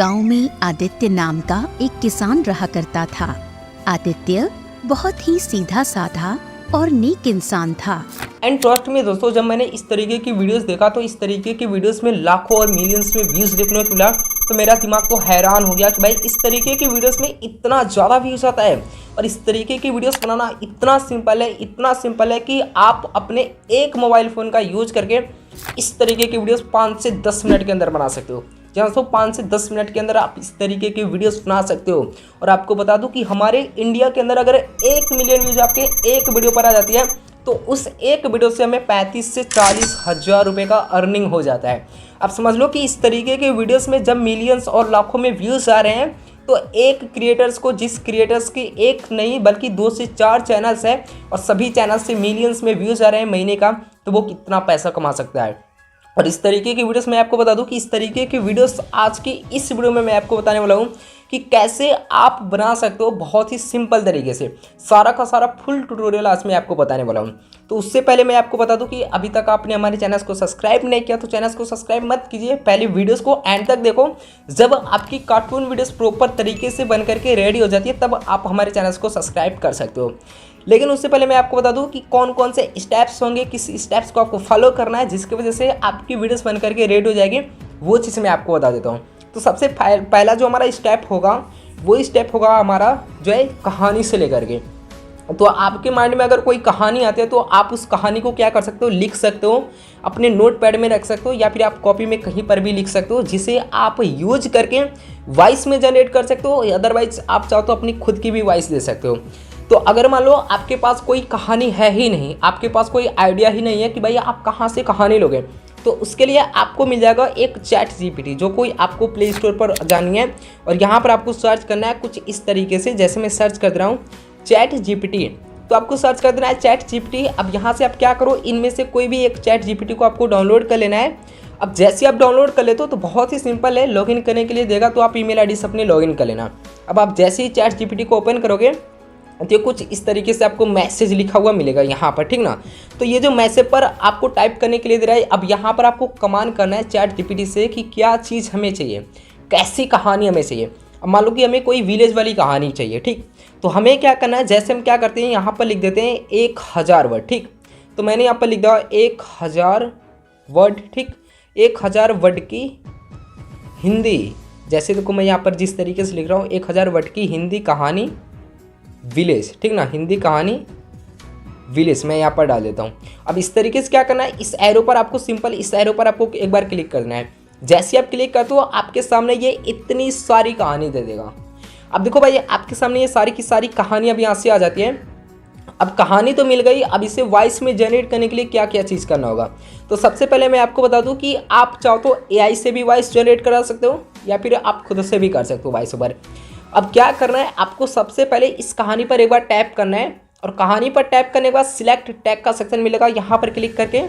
गांव में आदित्य नाम का एक किसान रहा करता था। आदित्य बहुत ही सीधा साधा और नेक इंसान था। एंड ट्रस्ट में दोस्तों, जब मैंने इस तरीके की वीडियोस देखा तो इस तरीके की वीडियोस में लाखों और मिलियंस में व्यूज देखने को मिला, तो मेरा दिमाग तो हैरान हो गया कि भाई इस तरीके की वीडियोस में इतना ज़्यादा व्यूज आता है। और इस तरीके की वीडियोस बनाना इतना सिंपल है कि आप अपने एक मोबाइल फ़ोन का यूज करके इस तरीके की वीडियोस 5 से 10 मिनट के अंदर बना सकते हो। जहाँ दोस्तों 5 से 10 मिनट के अंदर आप इस तरीके की वीडियोस बना सकते हो। और आपको बता दूं कि हमारे इंडिया के अंदर अगर 1 मिलियन व्यूज आपके एक वीडियो पर आ जाती है तो उस एक वीडियो से हमें 35 से 40 हज़ार रुपये का अर्निंग हो जाता है। आप समझ लो कि इस तरीके के वीडियोस में जब मिलियंस और लाखों में व्यूज़ आ रहे हैं तो एक क्रिएटर्स को, जिस क्रिएटर्स की एक नहीं बल्कि 2 से 4 चैनल्स हैं और सभी चैनल्स से मिलियंस में व्यूज़ आ रहे हैं महीने का, तो वो कितना पैसा कमा सकता है। और इस तरीके की वीडियोस मैं आपको बता दूं कि इस तरीके की वीडियोस आज की इस वीडियो में मैं आपको बताने वाला हूं कि कैसे आप बना सकते हो बहुत ही सिंपल तरीके से। सारा का सारा फुल ट्यूटोरियल आज मैं आपको बताने वाला हूं। तो उससे पहले मैं आपको बता दूं कि अभी तक आपने हमारे चैनल को सब्सक्राइब नहीं किया तो चैनल को सब्सक्राइब मत कीजिए, पहले वीडियोस को एंड तक देखो। जब आपकी कार्टून वीडियोस प्रॉपर तरीके से बन करके रेडी हो जाती है तब आप हमारे चैनल को सब्सक्राइब कर सकते हो। लेकिन उससे पहले मैं आपको बता दूं कि कौन कौन से स्टेप्स होंगे, किस स्टेप्स को आपको फॉलो करना है जिसकी वजह से आपकी वीडियोस बन करके रेडी हो जाएगी, वो चीज़ मैं आपको बता देता हूं। तो सबसे पहला जो हमारा स्टेप होगा वो स्टेप होगा हमारा जो है कहानी से लेकर के। तो आपके माइंड में अगर कोई कहानी आती है तो आप उस कहानी को क्या कर सकते हो, लिख सकते हो, अपने नोट पैड में रख सकते हो या फिर आप कॉपी में कहीं पर भी लिख सकते हो, जिसे आप यूज करके वॉइस में जनरेट कर सकते हो। अदरवाइज आप चाहो तो अपनी खुद की भी वॉइस दे सकते हो। तो अगर मान लो आपके पास कोई कहानी है ही नहीं, आपके पास कोई आइडिया ही नहीं है कि भाई आप कहाँ से कहानी लोगे, तो उसके लिए आपको मिल जाएगा एक चैट जीपीटी, जो कोई आपको प्ले स्टोर पर जानी है और यहाँ पर आपको सर्च करना है कुछ इस तरीके से। जैसे मैं सर्च कर रहा हूँ चैट जीपीटी, तो आपको सर्च कर देना है चैट जीपीटी। अब यहाँ से आप क्या करो, इनमें से कोई भी एक चैट जीपीटी को आपको डाउनलोड कर लेना है। अब जैसे आप डाउनलोड कर लेते हो तो बहुत ही सिंपल है, लॉगिन करने के लिए देगा तो आप ईमेल आईडी से अपने लॉगिन कर लेना। अब आप जैसे ही चैट जीपीटी को ओपन करोगे तो कुछ इस तरीके से आपको मैसेज लिखा हुआ मिलेगा यहाँ पर, ठीक ना। तो ये जो मैसेज पर आपको टाइप करने के लिए दे रहा है, अब यहाँ पर आपको कमांड करना है चैट जीपीटी से कि क्या चीज़ हमें चाहिए, कैसी कहानी हमें चाहिए। अब मान लो कि हमें कोई विलेज वाली कहानी चाहिए, ठीक। तो हमें क्या करना है, जैसे हम क्या करते हैं यहाँ पर लिख देते हैं 1000 वर्ड, ठीक। तो मैंने यहाँ पर लिख दिया 1000 वर्ड, ठीक। 1000 वर्ड की हिंदी, जैसे देखो मैं यहाँ पर जिस तरीके से लिख रहा हूँ 1000 वर्ड की हिंदी कहानी विलेज, ठीक ना, हिंदी कहानी विलेज मैं यहाँ पर डाल देता हूँ। अब इस तरीके से क्या करना है, इस एरो पर आपको सिंपल इस एरो पर आपको एक बार क्लिक करना है। जैसे आप क्लिक करते हो आपके सामने ये इतनी सारी कहानी दे देगा। अब देखो भाई आपके सामने ये सारी की सारी कहानी अब यहाँ से आ जाती है। अब कहानी तो मिल गई, अब इसे वॉइस में जनरेट करने के लिए क्या क्या चीज़ करना होगा। तो सबसे पहले मैं आपको बता दूं कि आप चाहो तो एआई से भी वॉइस जनरेट करा सकते हो या फिर आप खुद से भी कर सकते हो वॉइस ओवर। अब क्या करना है, आपको सबसे पहले इस कहानी पर एक बार टैप करना है और कहानी पर टैप करने के बाद सिलेक्ट टैग का सेक्शन मिलेगा, यहाँ पर क्लिक करके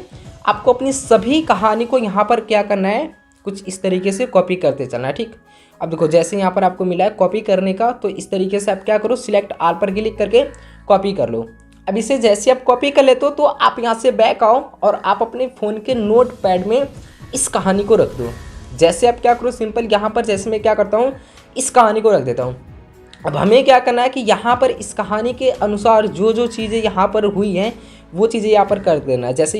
आपको अपनी सभी कहानी को यहाँ पर क्या करना है, कुछ इस तरीके से कॉपी करते चलना है, ठीक। अब देखो जैसे यहाँ पर आपको मिला है कॉपी करने का, तो इस तरीके से आप क्या करो, सिलेक्ट आल पर क्लिक करके कॉपी कर लो। अब इसे जैसे आप कॉपी कर लेते हो तो आप यहाँ से बैक आओ और आप अपने फ़ोन के नोट पैड में इस कहानी को रख दो। जैसे आप क्या करो, सिंपल यहाँ पर जैसे मैं क्या करता हूँ इस कहानी को रख देता हूँ। अब हमें क्या करना है कि यहाँ पर इस कहानी के अनुसार जो जो चीज़ें यहाँ पर हुई हैं वो चीज़ें यहाँ पर कर देना है। जैसे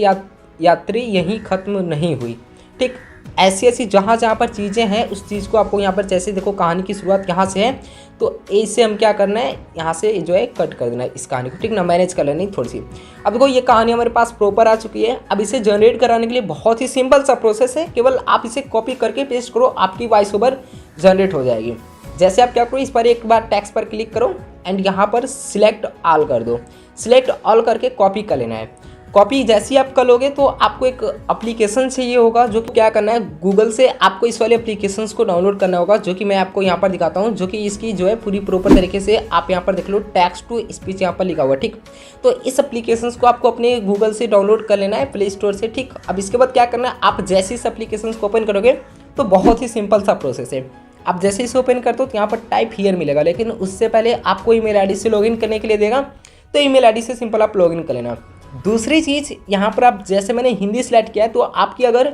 यात्री यहीं ख़त्म नहीं हुई, ठीक। ऐसी ऐसी जहाँ जहाँ पर चीज़ें हैं उस चीज़ को आपको यहाँ पर, जैसे देखो कहानी की शुरुआत यहाँ से है तो ऐसे हम क्या करना है, यहाँ से जो है कट कर देना है इस कहानी को, ठीक ना, मैनेज कर लेनी थोड़ी सी। अब देखो ये कहानी हमारे पास प्रॉपर आ चुकी है। अब इसे जनरेट कराने के लिए बहुत ही सिंपल सा प्रोसेस है, केवल आप इसे कॉपी करके पेस्ट करो, आपकी वॉइस ओवर जनरेट हो जाएगी। जैसे आप क्या करो, इस पर एक बार टेक्स्ट पर क्लिक करो एंड यहाँ पर सिलेक्ट ऑल कर दो। सिलेक्ट ऑल करके कॉपी कर लेना है। कॉपी जैसे ही आप कर लोगे तो आपको एक एप्लीकेशन चाहिए होगा, जो क्या करना है, गूगल से आपको इस वाले एप्लीकेशंस को डाउनलोड करना होगा, जो कि मैं आपको यहाँ पर दिखाता हूँ, जो कि इसकी जो है पूरी प्रॉपर तरीके से आप यहाँ पर देख लो, टेक्स्ट टू स्पीच यहाँ पर लिखा हुआ, ठीक। तो इस एप्लीकेशंस को आपको अपने गूगल से डाउनलोड कर लेना है, प्ले स्टोर से, ठीक। अब इसके बाद क्या करना है, आप जैसे इस एप्लीकेशंस को ओपन करोगे तो बहुत ही सिंपल सा प्रोसेस है। आप जैसे इसे ओपन करते हो तो यहाँ पर टाइप हियर मिलेगा, लेकिन उससे पहले आपको ईमेल आईडी से लॉगिन करने के लिए देगा, तो ईमेल आईडी से सिंपल आप लॉगिन कर लेना। दूसरी चीज़ यहाँ पर आप, जैसे मैंने हिंदी सिलेक्ट किया है तो आपकी अगर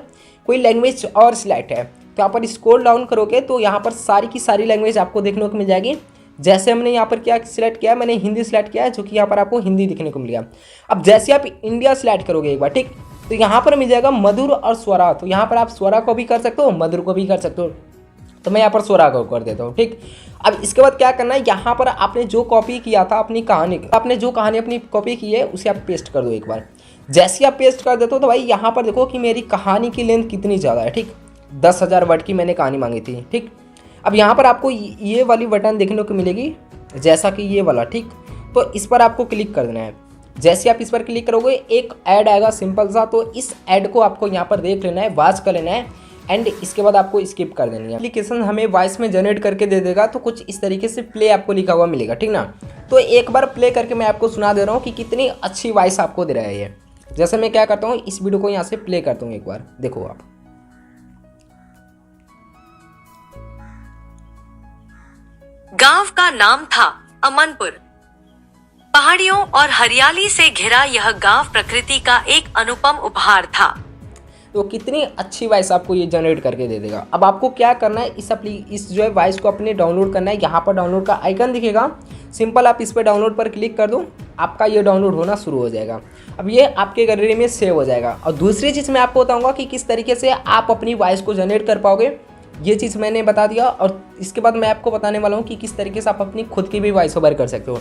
कोई लैंग्वेज और सिलेक्ट है तो यहाँ पर स्क्रॉल डाउन करोगे तो यहाँ पर सारी की सारी लैंग्वेज आपको देखने को मिल जाएगी। जैसे हमने यहाँ पर क्या सिलेक्ट किया है, मैंने हिंदी सिलेक्ट किया है, जो कि यहाँ पर आपको हिंदी दिखने को मिल गया। अब जैसे आप इंडिया सिलेक्ट करोगे एक बार, ठीक, तो यहाँ पर मिल जाएगा मधुर और स्वरा। तो यहाँ पर आप स्वरा को भी कर सकते हो, मधुर को भी कर सकते हो। तो मैं यहाँ पर स्वरा को कर देता हूँ, ठीक। अब इसके बाद क्या करना है, यहाँ पर आपने जो कॉपी किया था अपनी कहानी, आपने जो कहानी अपनी कॉपी की है उसे आप पेस्ट कर दो एक बार। जैसे आप पेस्ट कर देते हो तो भाई यहाँ पर देखो कि मेरी कहानी की लेंथ कितनी ज़्यादा है, ठीक। 10,000 वर्ड की मैंने कहानी मांगी थी, ठीक। अब यहाँ पर आपको ये वाली बटन देखने को मिलेगी, जैसा कि ये वाला, ठीक। तो इस पर आपको क्लिक कर देना है। जैसे आप इस पर क्लिक करोगे एक ऐड आएगा सिंपल सा, तो इस ऐड को आपको यहाँ पर देख लेना है, वॉच कर लेना है एंड इसके बाद आपको स्किप कर देनी है। एप्लीकेशन हमें वॉइस में जनरेट करके दे देगा, तो कुछ इस तरीके से प्ले आपको लिखा हुआ मिलेगा, ठीक ना। तो एक बार प्ले करके मैं आपको सुना दे रहा हूँ कि कितनी अच्छी वॉइस आपको दे रहा है ये। जैसे मैं क्या करता हूँ, इस वीडियो को यहाँ से प्ले करता हूँ, एक बार देखो आप। गांव का नाम था अमनपुर। पहाड़ियों और हरियाली से घिरा यह गांव प्रकृति का एक अनुपम उपहार था। तो कितनी अच्छी वॉइस आपको ये जनरेट करके दे देगा। अब आपको क्या करना है, इस जो है वॉइस को अपने डाउनलोड करना है। यहाँ पर डाउनलोड का आइकन दिखेगा, सिंपल आप इस पर डाउनलोड पर क्लिक कर दो, आपका ये डाउनलोड होना शुरू हो जाएगा। अब ये आपके गैलरी में सेव हो जाएगा। और दूसरी चीज़ मैं आपको बताऊँगा कि किस तरीके से आप अपनी वॉइस को जनरेट कर पाओगे, ये चीज़ मैंने बता दिया। और इसके बाद मैं आपको बताने वाला हूँ कि किस तरीके से आप अपनी खुद की भी वॉइस ओवर कर सकते हो।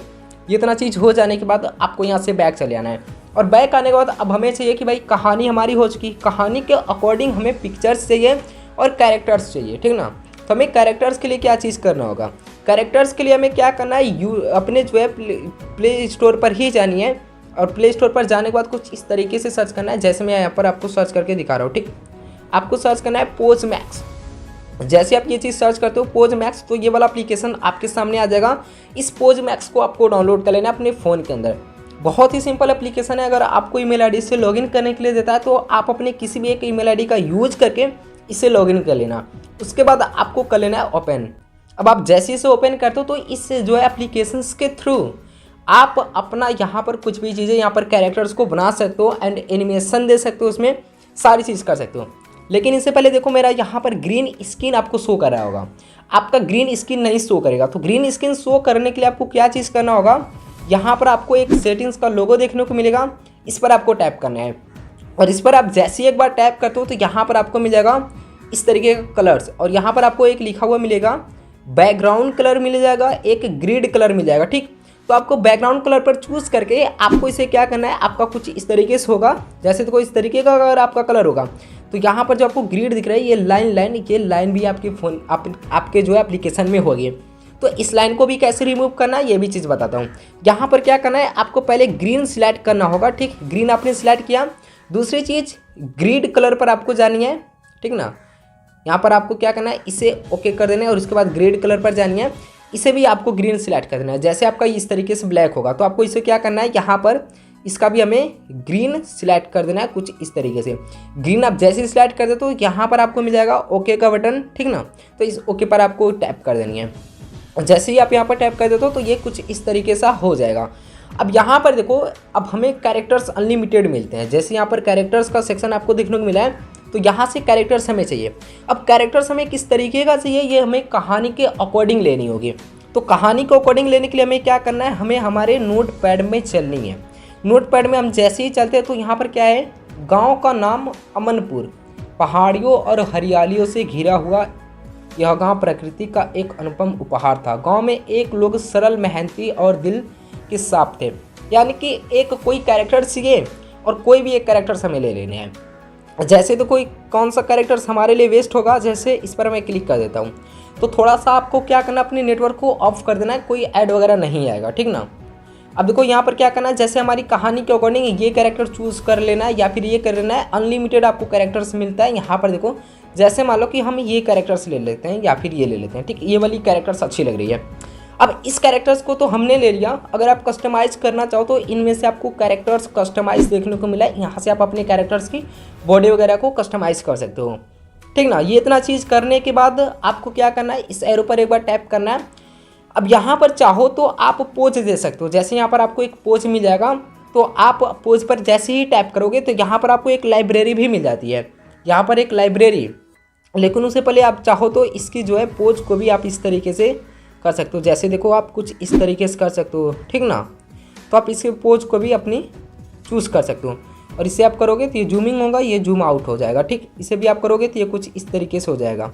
ये इतना चीज़ हो जाने के बाद आपको यहाँ से बैक चले आना है। और बैक आने के बाद अब हमें चाहिए कि भाई कहानी हमारी हो चुकी, कहानी के अकॉर्डिंग हमें पिक्चर्स चाहिए और कैरेक्टर्स चाहिए, ठीक ना। तो हमें कैरेक्टर्स के लिए क्या चीज़ करना होगा, कैरेक्टर्स के लिए हमें क्या करना है, अपने जो है प्ले स्टोर पर ही जानी है। और प्ले स्टोर पर जाने के बाद कुछ इस तरीके से सर्च करना है, जैसे मैं यहाँ पर आपको सर्च करके दिखा रहा हूँ, ठीक। आपको सर्च करना है पोज मैक्स। जैसे आप ये चीज़ सर्च करते हो पोज मैक्स, तो ये वाला एप्लीकेशन आपके सामने आ जाएगा। इस पोज मैक्स को आपको डाउनलोड कर लेना है अपने फ़ोन के अंदर। बहुत ही सिंपल एप्लीकेशन है। अगर आपको ईमेल आईडी से लॉगिन करने के लिए देता है तो आप अपने किसी भी एक ईमेल आईडी का यूज करके इसे लॉगिन कर लेना। उसके बाद आपको कर लेना है ओपन। अब आप जैसे इसे ओपन करते हो तो इस जो है एप्लीकेशंस के थ्रू आप अपना यहाँ पर कुछ भी चीज़ें, यहाँ पर कैरेक्टर्स को बना सकते हो एंड एनिमेशन दे सकते हो, उसमें सारी चीज़ कर सकते हो। लेकिन इससे पहले देखो मेरा यहाँ पर ग्रीन स्क्रीन आपको शो कर रहा होगा, आपका ग्रीन स्क्रीन नहीं शो करेगा। तो ग्रीन स्क्रीन शो करने के लिए आपको क्या चीज़ करना होगा, यहाँ पर आपको एक सेटिंग्स का लोगो देखने को मिलेगा, इस पर आपको टैप करना है। और इस पर आप जैसे ही एक बार टैप करते हो तो यहाँ पर आपको मिल जाएगा इस तरीके का कलर्स। और यहाँ पर आपको एक लिखा हुआ मिलेगा बैकग्राउंड कलर मिल जाएगा, एक ग्रिड कलर मिल जाएगा, ठीक। तो आपको बैकग्राउंड कलर पर चूज़ करके आपको इसे क्या करना है, आपका कुछ इस तरीके से होगा, जैसे तो कोई इस तरीके का अगर आपका कलर होगा तो यहाँ पर जो आपको ग्रिड दिख रहा है, ये लाइन भी आपके फ़ोन आपके जो है एप्लीकेशन में होगी। तो इस लाइन को भी कैसे रिमूव करना है ये भी चीज़ बताता हूँ। यहाँ पर क्या करना है, आपको पहले ग्रीन सिलेक्ट करना होगा, ठीक। ग्रीन आपने सिलेक्ट किया। दूसरी चीज़ ग्रिड कलर पर आपको जानी है, ठीक ना। यहाँ पर आपको क्या करना है, इसे ओके कर देना है और उसके बाद ग्रिड कलर पर जानी है, इसे भी आपको ग्रीन सिलेक्ट कर देना है। जैसे आपका इस तरीके से ब्लैक होगा तो आपको इसे क्या करना है, यहाँ पर इसका भी हमें ग्रीन सिलेक्ट कर देना है कुछ इस तरीके से। ग्रीन आप जैसे ही सिलेक्ट कर दे तो यहाँ पर आपको मिल जाएगा ओके का बटन, ठीक ना। तो इस ओके पर आपको टैप कर देनी है। जैसे ही आप यहाँ पर टैप कर देते हो तो ये कुछ इस तरीके से हो जाएगा। अब यहाँ पर देखो, अब हमें कैरेक्टर्स अनलिमिटेड मिलते हैं। जैसे यहाँ पर कैरेक्टर्स का सेक्शन आपको देखने को मिला है, तो यहाँ से कैरेक्टर्स हमें चाहिए। अब कैरेक्टर्स हमें किस तरीके का चाहिए, ये हमें कहानी के अकॉर्डिंग लेनी होगी। तो कहानी के अकॉर्डिंग लेने के लिए हमें क्या करना है, हमें हमारे नोट पैड में चलनी है। नोट पैड में हम जैसे ही चलते हैं तो यहाँ पर क्या है, गाँव का नाम अमनपुर, पहाड़ियों और हरियालियों से घिरा हुआ यह गांव प्रकृति का एक अनुपम उपहार था। गांव में एक लोग सरल, मेहनती और दिल के साफ थे। यानी कि एक कोई कैरेक्टर चाहिए और कोई भी एक कैरेक्टर्स हमें ले लेने हैं। जैसे तो कोई कौन सा कैरेक्टर्स हमारे लिए वेस्ट होगा, जैसे इस पर मैं क्लिक कर देता हूँ तो थोड़ा सा आपको क्या करना, अपने नेटवर्क को ऑफ कर देना है, कोई ऐड वगैरह नहीं आएगा, ठीक ना। अब देखो यहाँ पर क्या करना है, जैसे हमारी कहानी के अकॉर्डिंग ये कैरेक्टर चूज़ कर लेना है या फिर ये कर लेना है। अनलिमिटेड आपको कैरेक्टर्स मिलता है। यहाँ पर देखो, जैसे मान लो कि हम ये कैरेक्टर्स ले लेते हैं या फिर ये ले लेते हैं, ठीक। ये वाली कैरेक्टर्स अच्छी लग रही है। अब इस कैरेक्टर्स को तो हमने ले लिया। अगर आप कस्टमाइज करना चाहो तो इनमें से आपको कैरेक्टर्स कस्टमाइज देखने को मिला है। यहाँ से आप अपने कैरेक्टर्स की बॉडी वगैरह को कस्टमाइज कर सकते हो, ठीक ना। ये इतना चीज़ करने के बाद आपको क्या करना है, इस एरो पर एक बार टैप करना है। अब यहाँ पर चाहो तो आप पोज दे सकते हो। जैसे यहाँ पर आपको एक पोज मिल जाएगा तो आप पोज पर जैसे ही टैप करोगे तो यहाँ पर आपको एक लाइब्रेरी भी मिल जाती है। यहाँ पर एक लाइब्रेरी लेकिन उससे पहले आप चाहो तो इसकी जो है पोज को भी आप इस तरीके से कर सकते हो। जैसे देखो आप कुछ इस तरीके से कर सकते हो, ठीक ना। तो आप इसके पोज को भी अपनी चूज़ कर सकते हो। और इसे आप करोगे तो ये जूमिंग होगा, ये जूम आउट हो जाएगा, ठीक। इसे भी आप करोगे तो ये कुछ इस तरीके से हो जाएगा।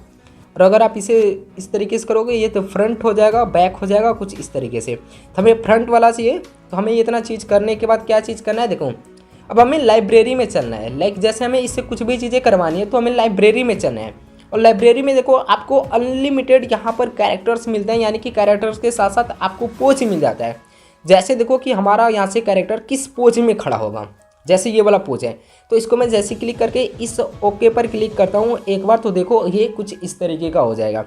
और अगर आप इसे इस तरीके से करोगे ये तो फ्रंट हो जाएगा, बैक हो जाएगा, कुछ इस तरीके से। तो हमें फ्रंट वाला चाहिए, तो हमें इतना चीज़ करने के बाद क्या चीज़ करना है, देखो अब हमें लाइब्रेरी में चलना है। लाइक जैसे हमें इससे कुछ भी चीज़ें करवानी है तो हमें लाइब्रेरी में चलना है। और लाइब्रेरी में देखो आपको अनलिमिटेड यहाँ पर कैरेक्टर्स मिलते हैं, यानी कि कैरेक्टर्स के साथ साथ आपको पोज मिल जाता है। जैसे देखो कि हमारा यहाँ से कैरेक्टर किस पोज में खड़ा होगा, जैसे ये वाला पोज है, तो इसको मैं जैसे क्लिक करके इस ओके पर क्लिक करता हूँ एक बार, तो देखो ये कुछ इस तरीके का हो जाएगा।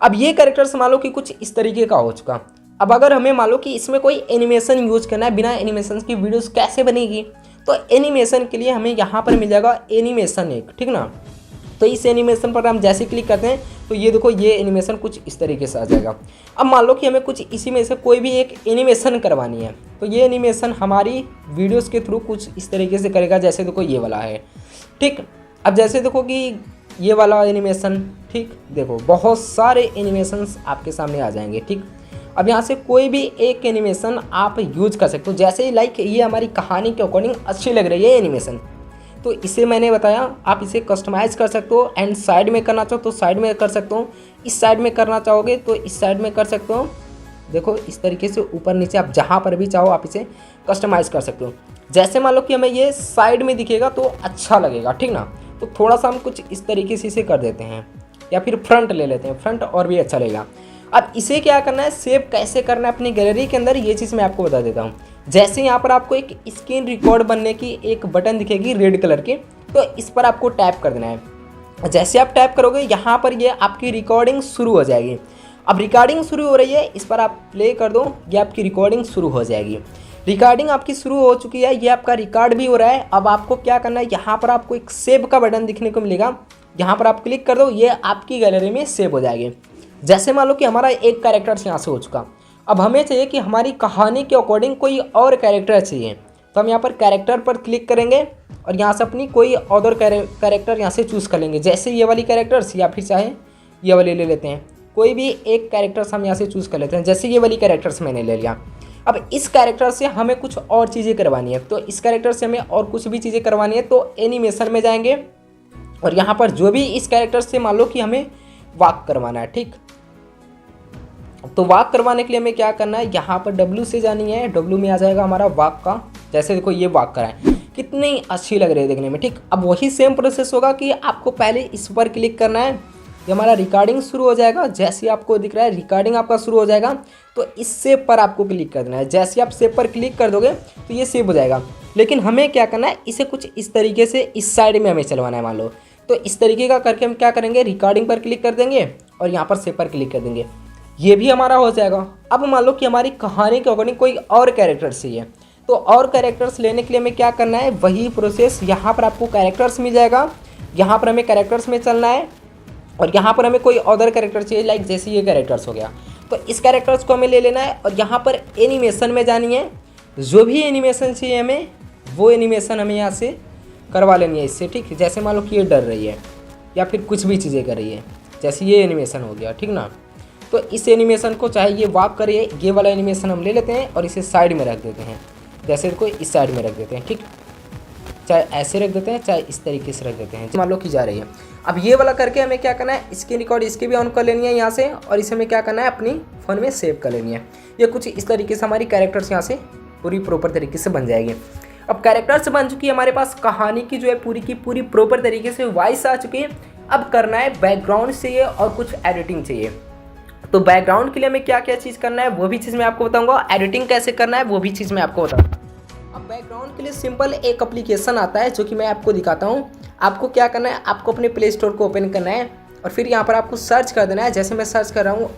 अब ये कैरेक्टर्स मान लो कि कुछ इस तरीके का हो चुका। अब अगर हमें मान लो कि इसमें कोई एनिमेशन यूज करना है, बिना एनिमेशन की वीडियोस कैसे बनेगी, तो एनिमेशन के लिए हमें यहाँ पर मिल जाएगा एनिमेशन एक, ठीक ना। तो इस एनिमेशन पर हम जैसे क्लिक करते हैं तो ये देखो ये एनिमेशन कुछ इस तरीके से आ जाएगा। अब मान लो कि हमें कुछ इसी में से कोई भी एक एनिमेशन करवानी है, तो ये एनिमेशन हमारी वीडियोस के थ्रू कुछ इस तरीके से करेगा। जैसे देखो ये वाला है, ठीक। अब जैसे देखो कि ये वाला एनिमेशन, ठीक, देखो बहुत सारे एनिमेशंस आपके सामने आ जाएंगे, ठीक। अब यहाँ से कोई भी एक एनिमेशन आप यूज कर सकते हो। जैसे लाइक ये हमारी कहानी के अकॉर्डिंग अच्छी लग रही है एनिमेशन, तो इसे मैंने बताया आप इसे कस्टमाइज़ कर सकते हो। एंड साइड में करना चाहो तो साइड में कर सकते हो, इस साइड में करना चाहोगे तो इस साइड में कर सकते हो। देखो इस तरीके से ऊपर नीचे आप जहाँ पर भी चाहो आप इसे कस्टमाइज़ कर सकते हो। जैसे मान लो कि हमें ये साइड में दिखेगा तो अच्छा लगेगा, ठीक ना। तो थोड़ा सा हम कुछ इस तरीके से इसे कर देते हैं, या फिर फ्रंट ले लेते हैं, फ्रंट और भी अच्छा लगेगा। अब इसे क्या करना है, सेव कैसे करना है अपनी गैलरी के अंदर, ये चीज़ मैं आपको बता देता हूँ। जैसे यहाँ पर आपको एक स्क्रीन रिकॉर्ड बनने की एक बटन दिखेगी रेड कलर की, तो इस पर आपको टैप कर देना है। जैसे आप टैप करोगे यहाँ पर ये आपकी रिकॉर्डिंग शुरू हो जाएगी। अब रिकॉर्डिंग शुरू हो रही है, इस पर आप प्ले कर दो, ये आपकी रिकॉर्डिंग शुरू हो जाएगी। रिकॉर्डिंग आपकी शुरू हो चुकी है, ये आपका रिकॉर्ड भी हो रहा है। अब आपको क्या करना है, यहाँ पर आपको एक सेव का बटन दिखने को मिलेगा, यहाँ पर आप क्लिक कर दो, ये आपकी गैलरी में सेव हो जाएगी। जैसे मान लो कि हमारा एक कैरेक्टर यहाँ से हो चुका। अब हमें चाहिए कि हमारी कहानी के अकॉर्डिंग कोई और कैरेक्टर चाहिए, तो हम यहाँ पर कैरेक्टर पर क्लिक करेंगे और यहाँ से अपनी कोई और कैरेक्टर यहाँ से चूज़ कर लेंगे। जैसे ये वाली कैरेक्टर्स, या फिर चाहे ये वाली ले लेते हैं, कोई भी एक कैरेक्टर्स हम यहाँ से चूज़ कर लेते हैं। जैसे ये वाली कैरेक्टर्स मैंने ले लिया। अब इस कैरेक्टर से हमें कुछ और चीज़ें करवानी है, तो इस कैरेक्टर से हमें और कुछ भी चीज़ें करवानी है, तो एनिमेशन में जाएंगे और यहाँ पर जो भी इस कैरेक्टर से मान लो कि हमें वॉक करवाना है, ठीक। तो वॉक करवाने के लिए हमें क्या करना है, यहाँ पर W से जानी है, W में आ जाएगा हमारा वॉक का। जैसे देखो ये वॉक करा है, कितनी अच्छी लग रही है देखने में, ठीक। अब वही सेम प्रोसेस होगा कि आपको पहले इस पर क्लिक करना है, ये हमारा रिकॉर्डिंग शुरू हो जाएगा। जैसे आपको दिख रहा है रिकॉर्डिंग आपका शुरू हो जाएगा, तो इस सेव पर आपको क्लिक कर देना है। जैसे आप सेव पर क्लिक कर दोगे तो ये सेव हो जाएगा। लेकिन हमें क्या करना है, इसे कुछ इस तरीके से इस साइड में हमें चलवाना है मान लो। तो इस तरीके का करके हम क्या करेंगे, रिकॉर्डिंग पर क्लिक कर देंगे और यहाँ पर सेव पर क्लिक कर देंगे, ये भी हमारा हो जाएगा। अब मान लो कि हमारी कहानी के अकॉर्डिंग कोई और कैरेक्टर्स चाहिए, तो और कैरेक्टर्स लेने के लिए हमें क्या करना है, वही प्रोसेस। यहाँ पर आपको कैरेक्टर्स मिल जाएगा, यहाँ पर हमें कैरेक्टर्स में चलना है और यहाँ पर हमें कोई अदर कैरेक्टर चाहिए, लाइक जैसे ये कैरेक्टर्स हो गया, तो इस कैरेक्टर्स को हमें ले लेना है और यहाँ पर एनिमेशन में जानी है। जो भी एनिमेशन चाहिए हमें, वो एनिमेशन हमें यहाँ से करवा लेनी है इससे, ठीक। जैसे मान लो कि ये डर रही है या फिर कुछ भी चीज़ें कर रही है, जैसे ये एनिमेशन हो गया, ठीक ना। तो इस एनिमेशन को चाहे ये वॉक करिए, ये वाला एनिमेशन हम ले लेते हैं और इसे साइड में रख देते हैं। जैसे इसको इस साइड में रख देते हैं, ठीक। चाहे ऐसे रख देते हैं, चाहे इस तरीके से रख देते हैं, मान लो कि जा रही है। अब ये वाला करके हमें क्या करना है, इसकी रिकॉर्ड इसकी भी ऑन कर लेनी है यहाँ से, और इसे हमें क्या करना है, अपनी फ़ोन में सेव कर लेनी है। ये कुछ इस तरीके से हमारी कैरेक्टर्स यहाँ से पूरी प्रॉपर तरीके से बन जाएगी। अब कैरेक्टर्स बन चुकी है हमारे पास, कहानी की जो है पूरी की पूरी प्रॉपर तरीके से वॉइस आ चुकी है। अब करना है बैकग्राउंड चाहिए और कुछ एडिटिंग चाहिए। तो बैकग्राउंड के लिए हमें क्या क्या चीज़ करना है वो भी चीज़ मैं आपको बताऊंगा, एडिटिंग कैसे करना है वो भी चीज़ मैं आपको बताऊंगा। अब बैकग्राउंड के लिए सिंपल एक एप्लीकेशन आता है जो कि मैं आपको दिखाता हूँ। आपको क्या करना है, आपको अपने प्ले स्टोर को ओपन करना है और फिर यहाँ पर आपको सर्च कर देना है। जैसे मैं सर्च कर रहा हूँ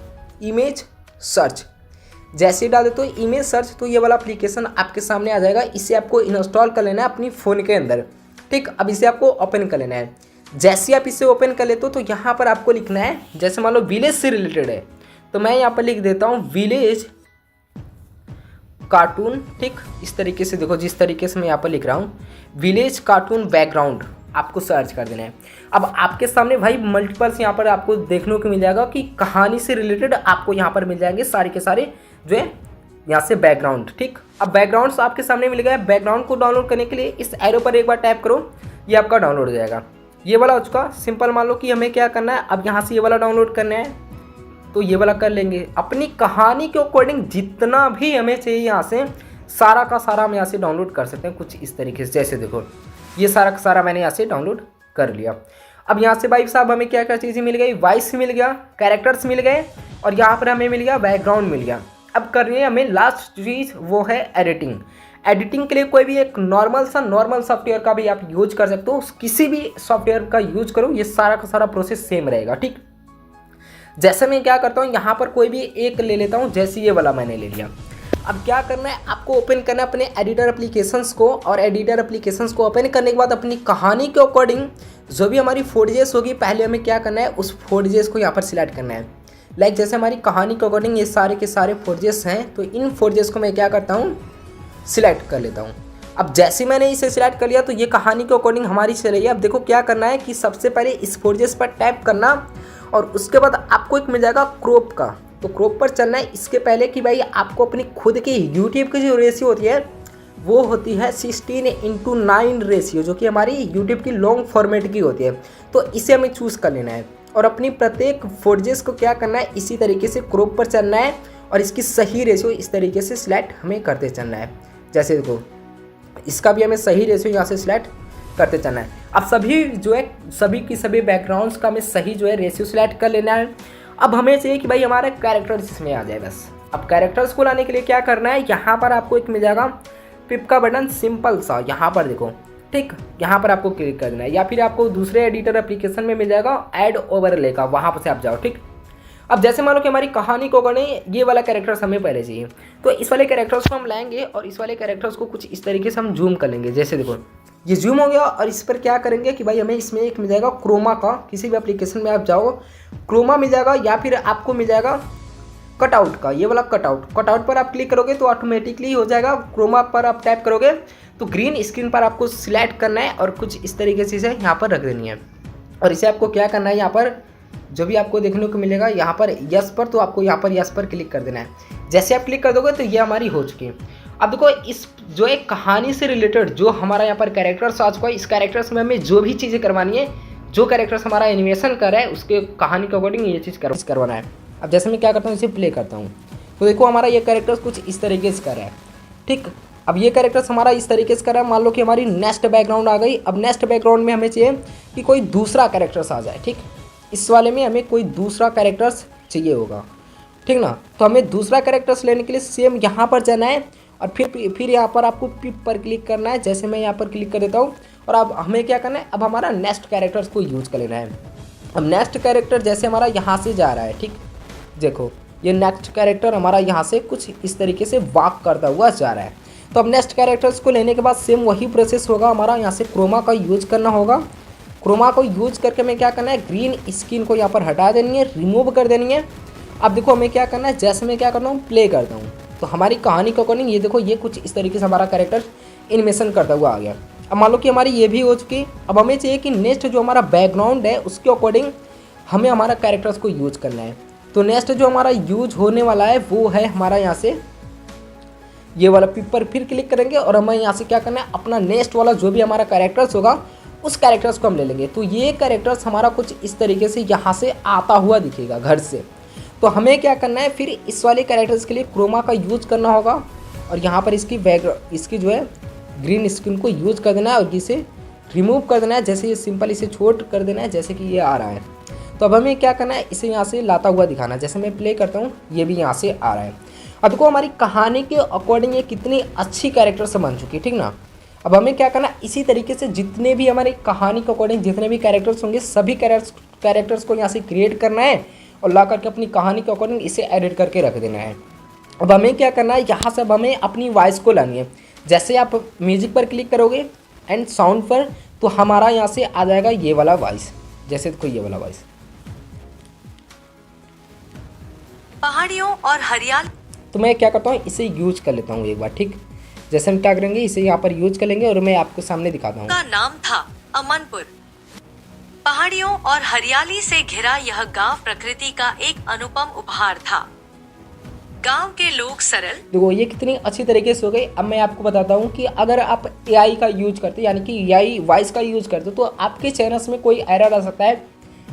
इमेज सर्च, जैसे ही डाल देते हो इमेज सर्च, तो ये वाला एप्लीकेशन आपके सामने आ जाएगा। इसे आपको इंस्टॉल कर लेना है अपनी फ़ोन के अंदर, ठीक। अब इसे आपको ओपन कर लेना है। जैसे आप इसे ओपन कर लेते हो तो यहाँ पर आपको लिखना है, जैसे मान लो विलेज से रिलेटेड है, तो मैं यहाँ पर लिख देता हूँ विलेज कार्टून, ठीक। इस तरीके से देखो, जिस तरीके से मैं यहाँ पर लिख रहा हूँ विलेज कार्टून बैकग्राउंड, आपको सर्च कर देना है। अब आपके सामने भाई मल्टीपल्स यहाँ पर आपको देखने को मिल जाएगा कि कहानी से रिलेटेड आपको यहाँ पर मिल जाएंगे सारे के सारे जो है यहाँ से बैकग्राउंड। ठीक, अब बैकग्राउंड्स आपके सामने मिल गया। बैकग्राउंड को डाउनलोड करने के लिए इस एरो पर एक बार टैप करो, ये आपका डाउनलोड हो जाएगा। ये वाला हो चुका। सिंपल मान लो कि हमें क्या करना है, अब यहाँ से ये वाला डाउनलोड करना है तो ये वाला कर लेंगे। अपनी कहानी के अकॉर्डिंग जितना भी हमें चाहिए यहाँ से सारा का सारा हम यहाँ से डाउनलोड कर सकते हैं कुछ इस तरीके से। जैसे देखो ये सारा का सारा मैंने यहाँ से डाउनलोड कर लिया। अब यहाँ से भाई साहब हमें क्या क्या चीज़ें मिल गई, वॉइस मिल गया, कैरेक्टर्स मिल गए और यहाँ पर हमें मिल गया बैकग्राउंड मिल गया। अब करनी है हमें लास्ट चीज़, वो है एडिटिंग। एडिटिंग के लिए कोई भी एक नॉर्मल सॉफ्टवेयर का भी आप यूज कर सकते हो, किसी भी सॉफ्टवेयर का यूज करो, ये सारा का सारा प्रोसेस सेम रहेगा। ठीक, जैसे मैं क्या करता हूँ यहाँ पर कोई भी एक ले लेता हूँ, जैसे ये वाला मैंने ले लिया। अब क्या करना है, आपको ओपन करना है अपने एडिटर एप्लीकेशंस को, और एडिटर एप्लीकेशंस को ओपन करने के बाद अपनी कहानी के अकॉर्डिंग जो भी हमारी फोर्जेस होगी, पहले हमें क्या करना है उस फोर्जेस को यहाँ पर सिलेक्ट करना है। लाइक जैसे हमारी कहानी के अकॉर्डिंग ये सारे के सारे फोर्जेस हैं, तो इन फोर्जेस को मैं क्या करता हूँ सिलेक्ट कर लेता हूँ। अब जैसे मैंने इसे सिलेक्ट कर लिया तो ये कहानी के अकॉर्डिंग हमारी चल रही है। अब देखो क्या करना है कि सबसे पहले इस फोर्जेस पर टैप करना और उसके बाद आपको एक मिल जाएगा क्रॉप का, तो क्रॉप पर चलना है। इसके पहले कि भाई आपको अपनी खुद की यूट्यूब की जो रेशियो होती है वो होती है 16:9 रेशियो, जो कि हमारी यूट्यूब की लॉन्ग फॉर्मेट की होती है, तो इसे हमें चूज़ कर लेना है। और अपनी प्रत्येक फोर्जेस को क्या करना है, इसी तरीके से क्रॉप पर चलना है और इसकी सही रेशियो इस तरीके से सिलेक्ट हमें करते चलना है। जैसे देखो इसका भी हमें सही रेशियो यहाँ से सिलेक्ट करते चलना है। अब सभी जो है सभी की सभी बैकग्राउंड्स का हमें सही जो है रेशियो सिलेक्ट कर लेना है। अब हमें चाहिए कि भाई हमारा कैरेक्टर्स इसमें आ जाए बस। अब कैरेक्टर्स को लाने के लिए क्या करना है, यहाँ पर आपको एक मिल जाएगा पिप का बटन, सिंपल सा, यहाँ पर देखो। ठीक, यहाँ पर आपको क्लिक कर देना है, या फिर आपको दूसरे एडिटर एप्लीकेशन में मिल जाएगा ऐड ओवरले का, वहाँ पर से आप जाओ। ठीक, अब जैसे मान लो कि हमारी कहानी को करने ये वाला कैरेक्टर्स हमें पहले चाहिए, तो इस वाले कैरेक्टर्स को हम लाएंगे और इस वाले कैरेक्टर्स को कुछ इस तरीके से हम जूम कर लेंगे। जैसे देखो ये जूम हो गया और इस पर क्या करेंगे कि भाई हमें इसमें एक मिल जाएगा क्रोमा का, किसी भी एप्लीकेशन में आप जाओ क्रोमा मिल जाएगा, या फिर आपको मिल जाएगा कटआउट का, ये वाला कटआउट पर आप क्लिक करोगे तो ऑटोमेटिकली हो जाएगा। क्रोमा पर आप टैप करोगे तो ग्रीन स्क्रीन पर आपको सिलेक्ट करना है और कुछ इस तरीके से इसे यहाँ पर रख देनी है। और इसे आपको क्या करना है, यहाँ पर जो भी आपको देखने को मिलेगा यहाँ पर यस पर, तो आपको यहाँ पर यस पर क्लिक कर देना है। जैसे आप क्लिक कर दोगे तो ये हमारी हो चुकी है। अब देखो इस जो एक कहानी से रिलेटेड जो हमारा यहाँ पर कैरेक्टर्स आ चुका है, इस कैरेक्टर्स में हमें जो भी चीज़ें करवानी है, जो कैरेक्टर्स हमारा एनिमेशन कर रहा है उसके कहानी के अकॉर्डिंग ये चीज़ करवाना है। अब जैसे मैं क्या करता हूँ इसे प्ले करता हूँ, तो देखो हमारा ये कैरेक्टर्स कुछ इस तरीके से कर रहा है। ठीक, अब ये कैरेक्टर्स हमारा इस तरीके से कर रहा है। मान लो कि हमारी नेक्स्ट बैकग्राउंड आ गई। अब नेक्स्ट बैकग्राउंड में हमें चाहिए कि कोई दूसरा कैरेक्टर्स आ जाए। ठीक, इस वाले में हमें कोई दूसरा कैरेक्टर्स चाहिए होगा, ठीक ना। तो हमें दूसरा कैरेक्टर्स लेने के लिए सेम यहाँ पर जाना है और फिर यहाँ पर आपको पिप पर क्लिक करना है। जैसे मैं यहाँ पर क्लिक कर देता हूँ और अब हमें क्या करना है, अब हमारा नेक्स्ट कैरेक्टर्स को यूज कर लेना है। अब नेक्स्ट कैरेक्टर जैसे हमारा यहाँ से जा रहा है, ठीक, देखो ये नेक्स्ट कैरेक्टर हमारा यहाँ से कुछ इस तरीके से वॉक करता हुआ जा रहा है। तो अब नेक्स्ट कैरेक्टर्स को लेने के बाद सेम वही प्रोसेस होगा, हमारा यहाँ से क्रोमा का यूज करना होगा। क्रोमा को यूज करके हमें क्या करना है, ग्रीन स्क्रीन को यहाँ पर हटा देनी है, रिमूव कर देनी है। अब देखो हमें क्या करना है, जैसे मैं क्या करता हूँ प्ले करता हूँ तो हमारी कहानी के अकॉर्डिंग ये देखो ये कुछ इस तरीके से हमारा कैरेक्टर एनिमेशन करता हुआ आ गया। अब मान लो कि हमारी ये भी हो चुकी। अब हमें चाहिए कि नेक्स्ट जो हमारा बैकग्राउंड है उसके अकॉर्डिंग हमें हमारा कैरेक्टर्स को यूज करना है। तो नेक्स्ट जो हमारा यूज होने वाला है वो है हमारा यहाँ से ये वाला पिप पर फिर क्लिक करेंगे और हमें यहाँ से क्या करना है, अपना नेक्स्ट वाला जो भी हमारा कैरेक्टर्स होगा उस कैरेक्टर्स को हम ले लेंगे। तो ये कैरेक्टर्स हमारा कुछ इस तरीके से यहाँ से आता हुआ दिखेगा घर से। तो हमें क्या करना है, फिर इस वाले कैरेक्टर्स के लिए क्रोमा का यूज करना होगा और यहाँ पर इसकी जो है ग्रीन स्क्रीन को यूज कर देना है और इसे रिमूव कर देना है। जैसे ये सिंपल इसे छोड़ कर देना है, जैसे कि ये आ रहा है। तो अब हमें क्या करना है, इसे यहाँ से लाता हुआ दिखाना है। जैसे मैं प्ले करता हूँ ये भी यहाँ से आ रहा है। अब देखो हमारी कहानी के अकॉर्डिंग ये कितनी अच्छी कैरेक्टर से बन चुकी है, ठीक ना। अब हमें क्या करना है, इसी तरीके से जितने भी हमारी कहानी के अकॉर्डिंग जितने भी कैरेक्टर्स होंगे सभी कैरेक्टर्स को यहाँ से क्रिएट करना है और ला करके अपनी कहानी के अकॉर्डिंग इसे एडिट करके रख देना है। अब हमें क्या करना है, यहाँ से अब हमें अपनी वॉइस को लानी है। जैसे आप म्यूजिक पर क्लिक करोगे एंड साउंड पर, तो हमारा यहाँ से आ जाएगा ये वाला वॉइस। जैसे कोई ये वाला वॉइस, पहाड़ियों और हरियाली। तो मैं क्या करता हूँ इसे यूज कर लेता हूँ एक बार, ठीक। जैसे हम क्या करेंगे, इसे यहाँ पर यूज कर लेंगे और मैं आपको सामने दिखाता हूँ। का नाम था अमनपुर। पहाड़ियों और हरियाली से घिरा यह गांव प्रकृति का एक अनुपम उपहार था। गांव के लोग सरल। देखो ये कितनी अच्छी तरीके से हो गई। अब मैं आपको बताता हूँ कि अगर आप एआई का यूज करते यानी कि एआई वॉइस का यूज करते तो आपके चैनल्स में कोई एरर आ सकता है।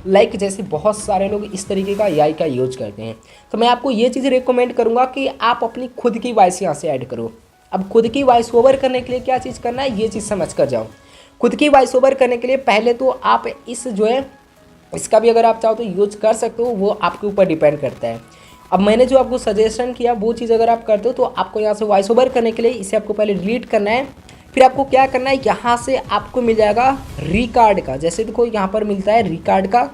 लाइक जैसे बहुत सारे लोग इस तरीके का एआई का यूज करते हैं, तो मैं आपको ये चीज़ रिकमेंड करूँगा कि आप अपनी खुद की वॉइस यहाँ से ऐड करो। अब खुद की वॉइस ओवर करने के लिए क्या चीज़ करना है, ये चीज़ समझ कर जाओ। खुद की वॉइस ओवर करने के लिए पहले तो आप इस जो है इसका भी अगर आप चाहो तो यूज कर सकते हो, वो आपके ऊपर डिपेंड करता है। अब मैंने जो आपको सजेशन किया वो चीज़ अगर आप करते हो तो आपको यहाँ से वॉइस ओवर करने के लिए इसे आपको पहले डिलीट करना है। फिर आपको क्या करना है, यहाँ से आपको मिल जाएगा रिकॉर्ड का। जैसे देखो यहाँ पर मिलता है रिकॉर्ड का,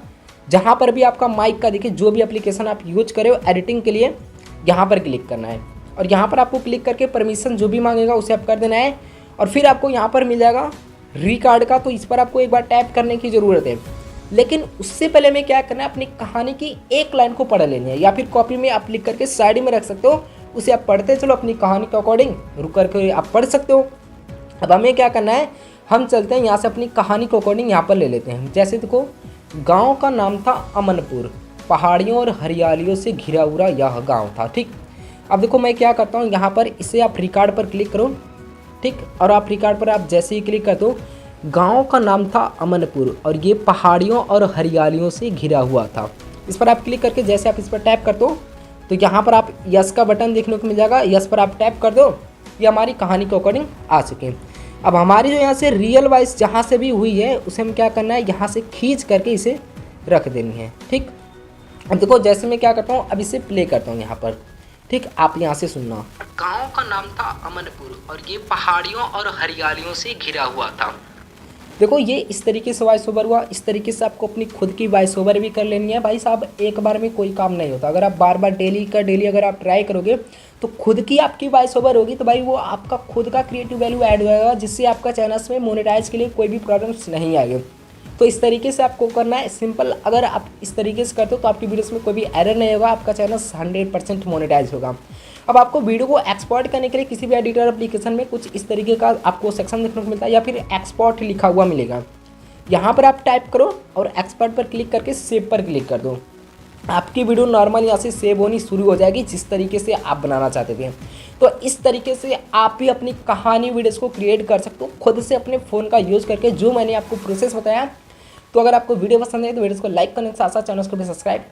जहाँ पर भी आपका माइक का देखिए जो भी एप्लीकेशन आप यूज करे हो एडिटिंग के लिए, यहाँ पर क्लिक करना है। और यहाँ पर आपको क्लिक करके परमिशन जो भी मांगेगा उसे आप कर देना है। और फिर आपको यहाँ पर मिल जाएगा रिकॉर्ड का, तो इस पर आपको एक बार टैप करने की ज़रूरत है। लेकिन उससे पहले में क्या करना है, अपनी कहानी की एक लाइन को पढ़ लेनी है, या फिर कॉपी में आप लिख करके साइड में रख सकते हो, उसे आप पढ़ते चलो अपनी कहानी के अकॉर्डिंग, रुक करके आप पढ़ सकते हो। अब हमें क्या करना है, हम चलते हैं यहाँ से अपनी कहानी के अकॉर्डिंग यहाँ पर ले लेते हैं। जैसे देखो गांव का नाम था अमनपुर, पहाड़ियों और हरियालियों से घिरा हुआ यह गांव था। ठीक, अब देखो मैं क्या करता हूँ, यहाँ पर इसे आप रिकॉर्ड पर क्लिक करो। ठीक, और आप रिकॉर्ड पर आप जैसे ही क्लिक कर दो, गांव का नाम था अमनपुर और ये पहाड़ियों और हरियालियों से घिरा हुआ था। इस पर आप क्लिक करके जैसे आप इस पर टैप कर दो तो यहाँ पर आप यस का बटन देखने को मिल जाएगा। यस पर आप टैप कर दो, ये हमारी कहानी के अकॉर्डिंग आ चुके। अब हमारी जो यहाँ से रियल वॉइस जहाँ से भी हुई है उसे हम क्या करना है, यहाँ से खींच करके इसे रख देनी है। ठीक, अब देखो जैसे मैं क्या करता हूँ, अब इसे प्ले करता हूँ यहाँ पर। ठीक, आप यहाँ से सुनना। गांव का नाम था अमनपुर और ये पहाड़ियों और हरियालियों से घिरा हुआ था। देखो ये इस तरीके से वॉइस ओवर हुआ। इस तरीके से आपको अपनी खुद की वॉइस ओवर भी कर लेनी है। भाई साहब एक बार में कोई काम नहीं होता, अगर आप बार बार डेली का डेली अगर आप ट्राई करोगे तो खुद की आपकी वॉइस ओवर होगी, तो भाई वो आपका खुद का क्रिएटिव वैल्यू ऐड होगा, जिससे आपका चैनल्स में मोनेटाइज के लिए कोई भी प्रॉब्लम्स नहीं आएगी। तो इस तरीके से आपको करना है, सिंपल। अगर आप इस तरीके से करते हो तो आपकी वीडियोस में कोई भी एरर नहीं होगा, आपका चैनल 100% मोनेटाइज होगा। अब आपको वीडियो को एक्सपोर्ट करने के लिए किसी भी एडिटर एप्लीकेशन में कुछ इस तरीके का आपको सेक्शन देखने को मिलता है, या फिर एक्सपोर्ट लिखा हुआ मिलेगा। यहाँ पर आप टाइप करो और एक्सपोर्ट पर क्लिक करके सेव पर क्लिक कर दो। आपकी वीडियो नॉर्मल यहाँ से सेव होनी शुरू हो जाएगी, जिस तरीके से आप बनाना चाहते थे। तो इस तरीके से आप भी अपनी कहानी वीडियोस को क्रिएट कर सकते हो खुद से अपने फ़ोन का यूज़ करके, जो मैंने आपको प्रोसेस बताया। तो अगर आपको वीडियो पसंद है तो वीडियोस को लाइक करने के साथ साथ चैनल को भी सब्सक्राइब